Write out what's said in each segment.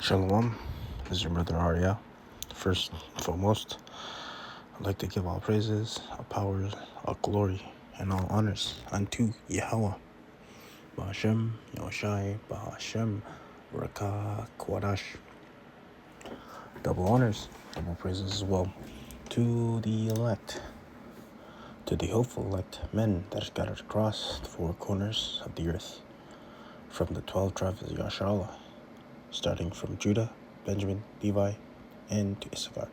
Shalom, this is your brother Arya. First and foremost, I'd like to give all praises, all powers, all glory, and all honors unto Yahweh, Ba'ashem, Yahushai, Ba'ashem, Raka, Kwadash. Double honors, double praises as well to the elect, to the hopeful elect men that are scattered across the four corners of the earth, from the 12 tribes of Yasharallah, starting from Judah, Benjamin, Levi, and to Issachar,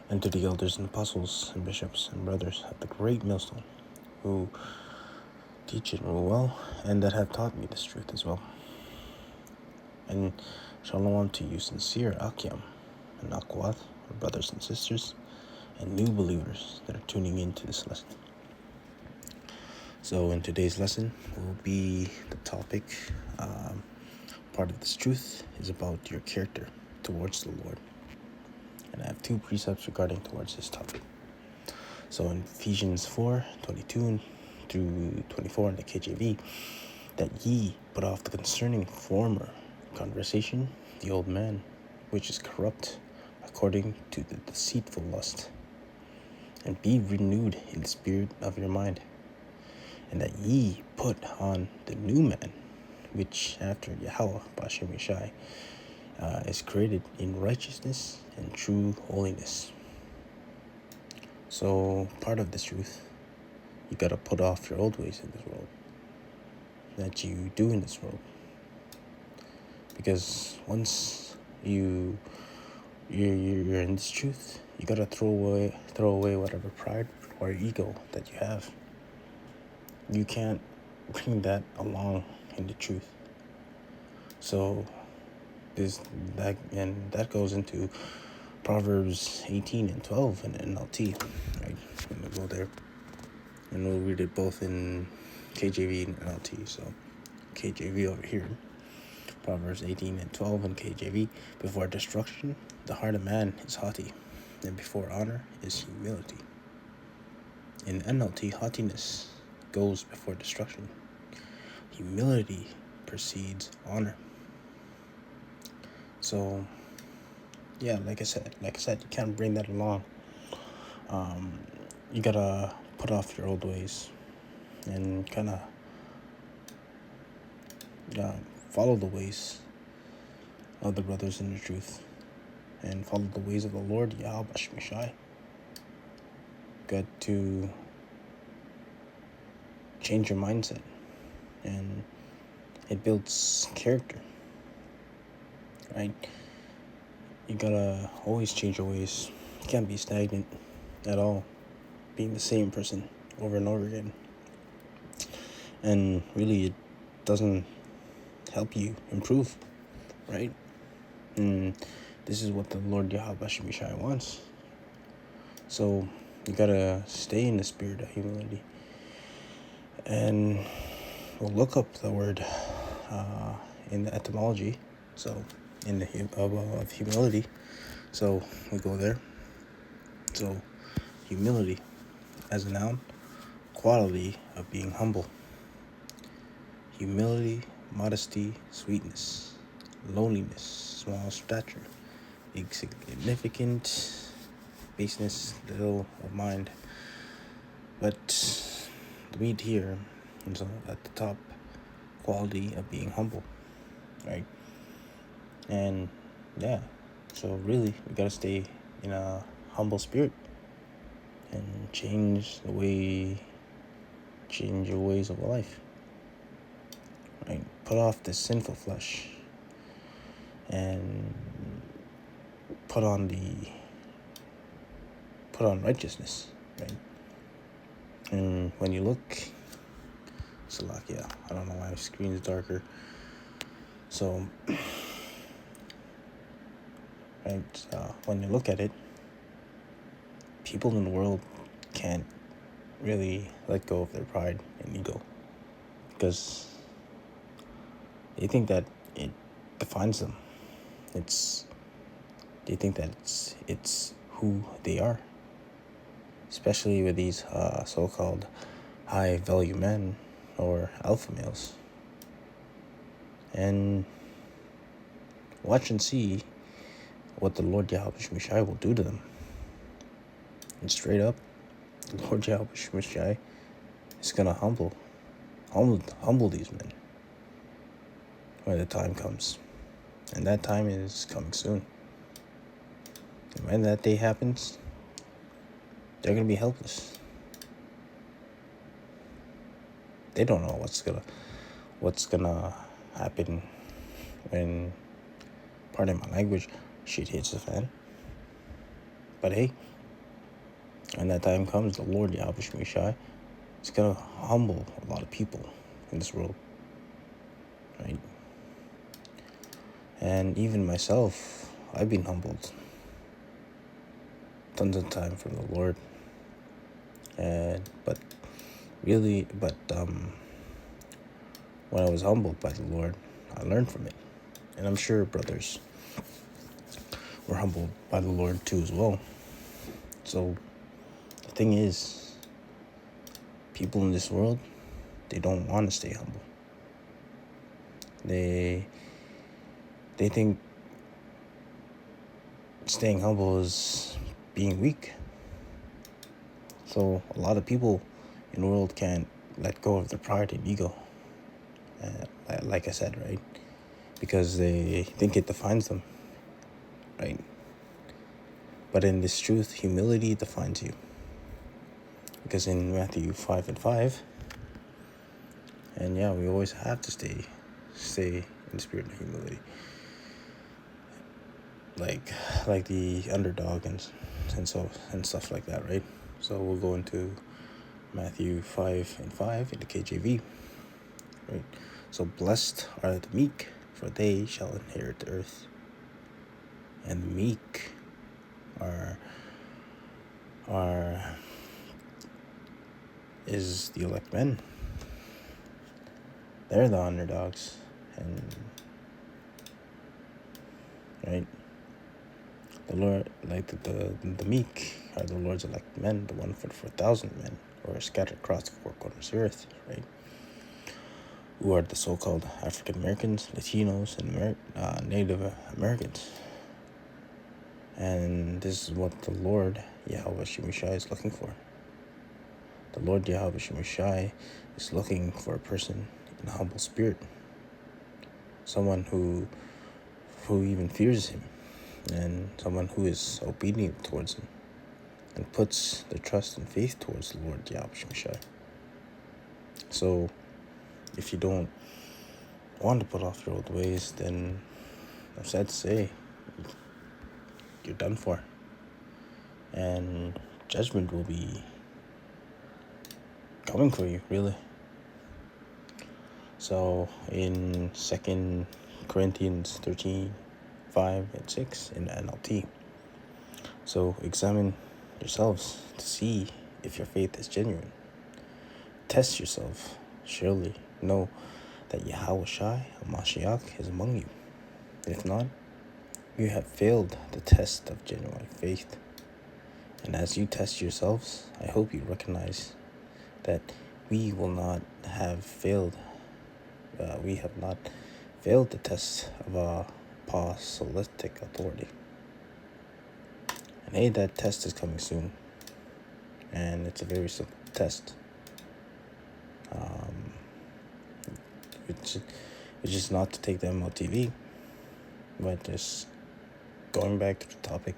and to the elders and apostles and bishops and brothers at the great millstone, who teach and rule well, and that have taught me this truth as well. And shalom to you sincere Akyam and Akwat, brothers and sisters, and new believers that are tuning into this lesson. So in today's lesson will be the topic, part of this truth is about your character towards the Lord. And I have two precepts regarding towards this topic. So in Ephesians 4:22 through 24 in the KJV, that ye put off the concerning former conversation, the old man, which is corrupt according to the deceitful lust, and be renewed in the spirit of your mind, and that ye put on the new man, which after Yahweh, Ba'ashem Yeshai, is created in righteousness and true holiness. So part of this truth, you gotta put off your old ways in this world that you do in this world, because once you're in this truth, you gotta throw away whatever pride or ego that you have. You can't bring that along in the truth. So that goes into Proverbs 18:12 in NLT, right? I'm gonna go there, and we'll read it both in KJV and NLT. So KJV over here, Proverbs 18:12 in KJV. Before destruction, the heart of man is haughty, and before honor is humility. In NLT, haughtiness goes before destruction. Humility precedes honor. So, yeah, like I said, you can't bring that along. You gotta put off your old ways and kind of follow the ways of the brothers in the truth, and follow the ways of the Lord, Yahweh Shai. Got to change your mindset, and it builds character, right? You gotta always change your ways. You can't be stagnant at all, being the same person over and over again. And really, it doesn't help you improve, right? And this is what the Lord Yahweh Shai wants. So you gotta stay in the spirit of humility. And we'll look up the word in the etymology, so in the of humility. So we go there. So humility as a noun, quality of being humble. Humility, modesty, sweetness, lowliness, small stature, insignificant, baseness, little of mind. But the meat here is at the top, quality of being humble, right? And yeah, so really, we gotta stay in a humble spirit and change your ways of life, right? Put off this sinful flesh and put on righteousness, right? And when you look, Salakia, I don't know why my screen is darker. So, right, when you look at it, people in the world can't really let go of their pride and ego, because they think that it defines them. They think that it's who they are, especially with these so-called high-value men or alpha males. And Watch and see what the Lord Yahweh Shai will do to them. And straight up, the Lord Yahweh Shai is going to humble these men when the time comes. And that time is coming soon. And when that day happens, they're going to be helpless. They don't know what's gonna happen when, pardon my language, shit hits the fan. But hey, when that time comes, the Lord Yahweh Shai is gonna humble a lot of people in this world, right? And even myself, I've been humbled tons of time from the Lord. But when I was humbled by the Lord, I learned from it. And I'm sure brothers were humbled by the Lord too as well. So the thing is, people in this world, they don't want to stay humble. They think staying humble is being weak. So a lot of people in the world can't let go of their pride and ego. Like I said, right? Because they think it defines them, right? But in this truth, humility defines you. Because in Matthew 5:5, and yeah, we always have to stay in the spirit of humility. Like the underdog and stuff like that, right? So we'll go into Matthew 5:5 in the KJV, right? So blessed are the meek, for they shall inherit the earth. And the meek is the elect men. They're the underdogs, and right. The Lord, like the meek, are the Lord's elect men, the 1,000 men, who are scattered across the four corners of the earth, right? Who are the so-called African Americans, Latinos, and Native Americans. And this is what the Lord Yahweh Shai is looking for. The Lord Yahweh Shai is looking for a person in a humble spirit, someone who even fears him, and someone who is obedient towards him and puts their trust and faith towards the Lord Yahweh Shai. So if you don't want to put off your old ways, then I'm sad to say you're done for, and judgment will be coming for you, really. So in 2 Corinthians 13:5-6 in the NLT. So examine yourselves to see if your faith is genuine. Test yourself. Surely know that Yahweh Shai, Mashiach, is among you. If not, you have failed the test of genuine faith. And as you test yourselves, I hope you recognize that we will not have failed. We have not failed the test of apostolic authority. And hey, that test is coming soon. And it's a very simple test. It's just not to take the MLTV, but just going back to the topic,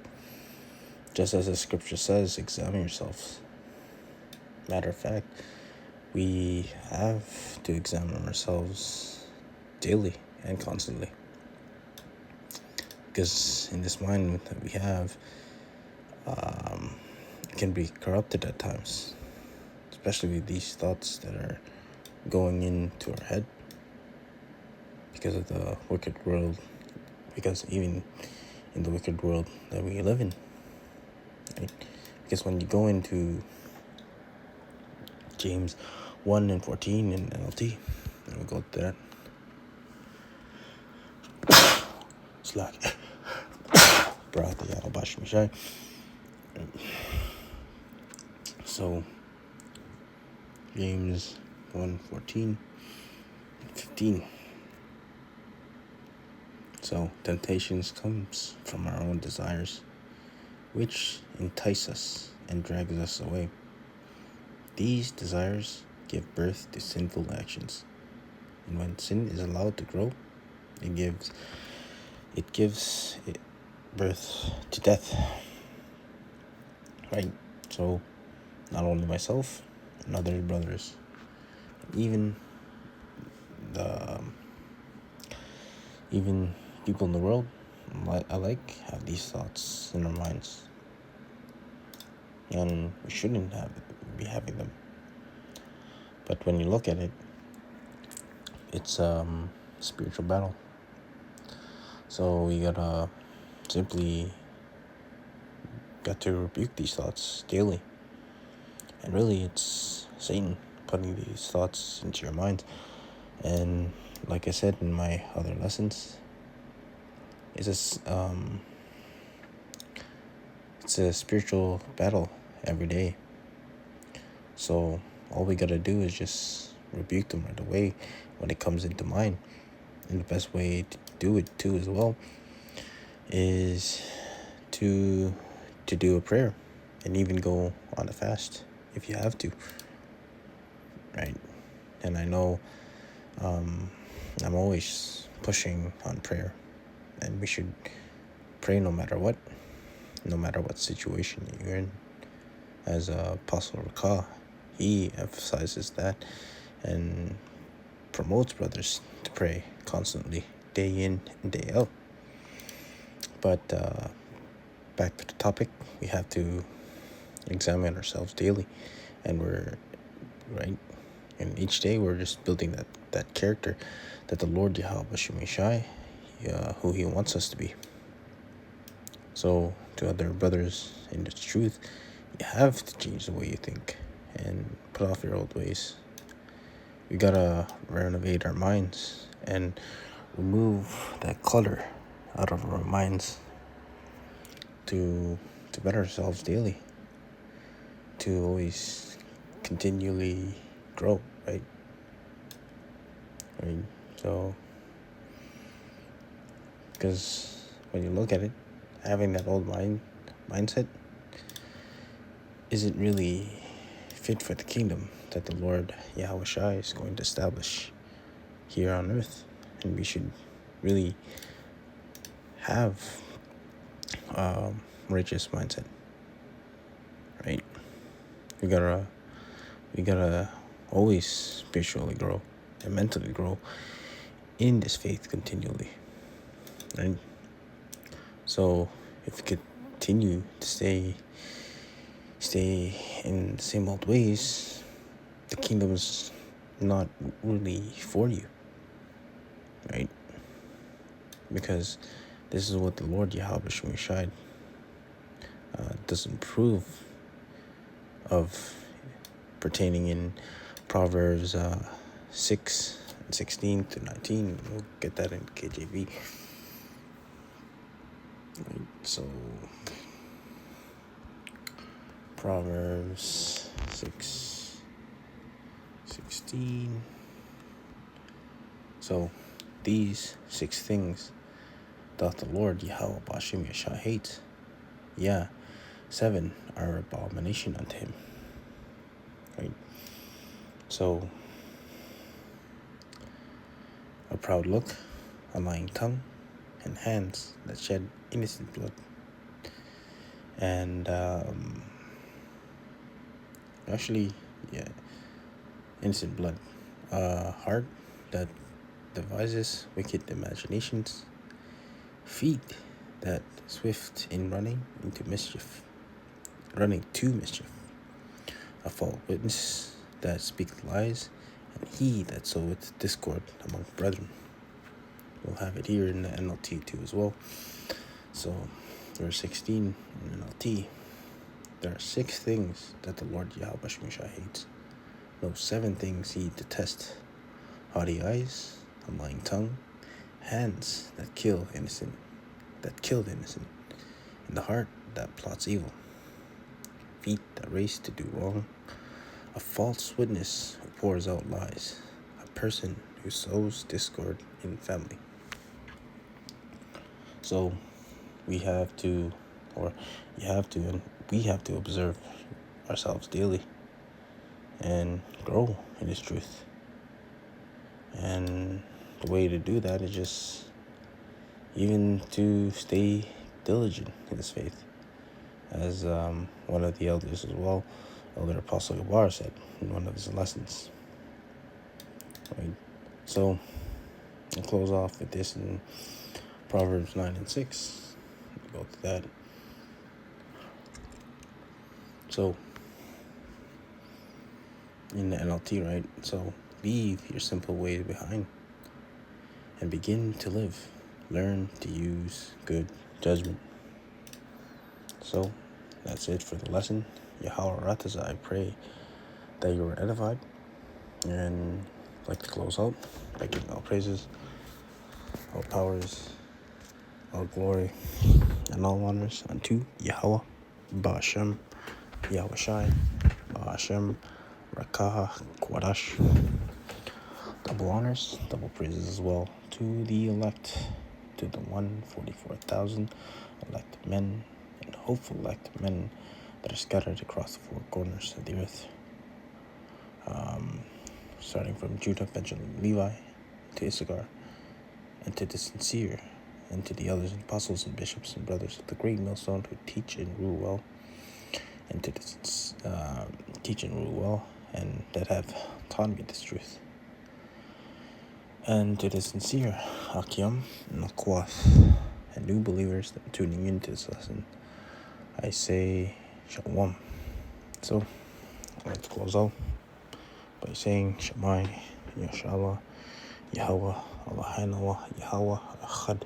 just as the scripture says, examine yourselves. Matter of fact, we have to examine ourselves daily and constantly, because in this mind that we have, it can be corrupted at times, especially with these thoughts that are going into our head because of the wicked world, because even in the wicked world that we live in, right? Because when you go into James 1:14 in NLT, and we'll go to that. Slack. Brother Yahweh Shai. So James 1:14-15. So temptations comes from our own desires, which entice us and drags us away. These desires give birth to sinful actions, and when sin is allowed to grow, it gives it birth to death. Right? So not only myself and other brothers, even the even people in the world alike have these thoughts in our minds, and we shouldn't be having them. But when you look at it, it's spiritual battle. So we simply got to rebuke these thoughts daily. And really, it's Satan putting these thoughts into your mind. And like I said in my other lessons, it's a spiritual battle every day. So all we gotta do is just rebuke them right away when it comes into mind. And the best way to do it too as well is to do a prayer and even go on a fast if you have to. Right? And I know I'm always pushing on prayer, and we should pray no matter what situation you're in. As Apostle Rakah, he emphasizes that and promotes brothers to pray constantly, day in and day out. But back to the topic, we have to examine ourselves daily, and we're right. And each day we're just building that character that the Lord Yahweh Shai, who He wants us to be. So to other brothers in the truth, you have to change the way you think and put off your old ways. We gotta renovate our minds and remove that clutter out of our minds to better ourselves daily, to always continually grow, right? So, because when you look at it, having that old mindset isn't really fit for the kingdom that the Lord Yahweh Shai is going to establish here on earth. And we should really have righteous mindset, right? We gotta always spiritually grow and mentally grow in this faith continually, right? So if we continue to stay in the same old ways, the kingdom's not really for you, right? Because this is what the Lord Yahweh Shai doesn't approve of, pertaining in Proverbs 6:16 to 19. We'll get that in KJV. Right, so Proverbs 6:16. So these 6 things doth the Lord Yahweh Bashim Yeshua hates. Yeah, 7 are abomination unto him. Right? So a proud look, a lying tongue, and hands that shed innocent blood. And innocent blood. Heart that devises wicked imaginations. Feet that swift in running to mischief. A false witness that speaketh lies, and he that soweth discord among brethren. We'll have it here in the NLT too as well. So verse 16 in NLT. There are 6 things that the Lord Yahweh Shai hates. Those 7 things he detests: haughty eyes, a lying tongue, hands that killed innocent, and the heart that plots evil, feet that race to do wrong, a false witness who pours out lies, a person who sows discord in family. So we have to, or you have to, and we have to observe ourselves daily and grow in this truth. And the way to do that is just even to stay diligent in this faith. As one of the elders as well, Elder Apostle Gabar, said in one of his lessons. Right? So I'll close off with this in Proverbs 9 and 6. We'll go to that. So in the NLT, right? So leave your simple ways behind and begin to live. Learn to use good judgment. So that's it for the lesson. Yahweh Rataza, I pray that you were edified. And I'd like to close out by giving all praises, all powers, all glory, and all honors unto Yahweh, Ba'ashem, Yahweh Shai, Ba'ashem, Rakaha, Kwadash. Double honors, double praises as well to the elect, to the 144,000 elect men and hopeful elect men that are scattered across the four corners of the earth. Starting from Judah, Benjamin, Levi, to Issachar, and to the sincere, and to the elders and apostles and bishops and brothers of the great millstone who teach and rule well, and to the teach and rule well, and that have taught me this truth. And to the sincere Akim and Akwath and new believers that are tuning into this lesson, I say Shalom. So I'd like to close out by saying Shemai, Yashallah, Yahweh, Allahanawa, Yahweh, Echad,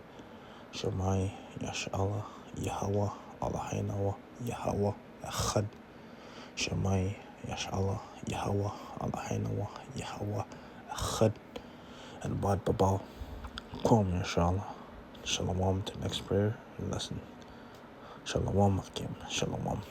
Shemai, Yashallah, Yahweh, Allahanawa, Yahweh, Echad, Shemai, Yashallah, Yahweh, Allahanawa, Yahweh, Echad, and Bad Babal, Qom, Yashallah. Shalom to next prayer and lesson. Shalom, Akim, Shalom.